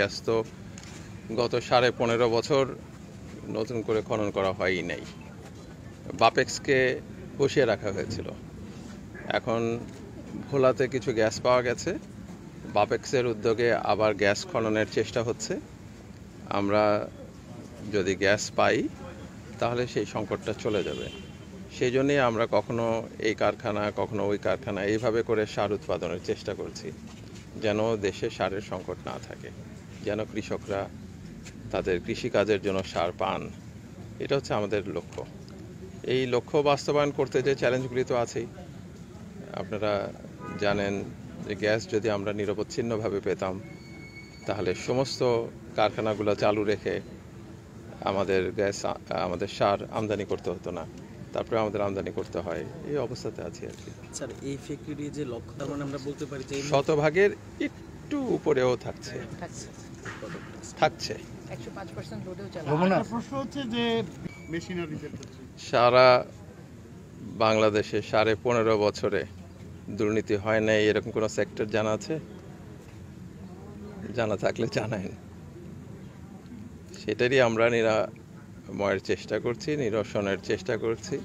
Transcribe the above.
Gas তো গত 15.5 বছর নতুন করে খনন করা হয়ই নাই। বাপেক্সকে বসিয়ে রাখা হয়েছিল। এখন ভোলাতে কিছু গ্যাস পাওয়া গেছে, বাপেক্সের উদ্যোগে আবার গ্যাস খননের চেষ্টা হচ্ছে। আমরা যদি গ্যাস পাই তাহলে সেই সংকটটা চলে যাবে। সেই জন্যই আমরা কখনো এই কারখানা কখনো ওই কারখানা এইভাবে করে সার উৎপাদনের চেষ্টা করছি, যেন দেশে সারের সংকট না থাকে, যেন কৃষকরা তাদের কৃষিকাজের জন্য সার পান। এটা হচ্ছে আমাদের লক্ষ্য। এই লক্ষ্য বাস্তবায়ন করতে যে চ্যালেঞ্জগুলি তো আছেই। আপনারা জানেন যে গ্যাস যদি আমরা নিরবচ্ছিন্নভাবে পেতাম তাহলে সমস্ত কারখানাগুলো চালু রেখে আমাদের সার আমদানি করতে হতো না। তারপরে আমাদের আমদানি করতে হয়, এই অবস্থাতে আছি আর কি। স্যার, এই ফ্যাক্টরি যে লক্ষ্য, তার মানে আমরা বলতে পারি যে শতভাগের একটু উপরেও থাকছে। 105% লোডেও চালানো। প্রশ্ন হচ্ছে যে মেশিনারিদের সারা বাংলাদেশে 15.5 বছরে দুর্নীতি হয় নাই এরকম কোনো সেক্টর জানা আছে? জানা থাকলে জানায়েন। সেটারই আমরা নিরাময়ের চেষ্টা করছি, নিরসনের চেষ্টা করছি।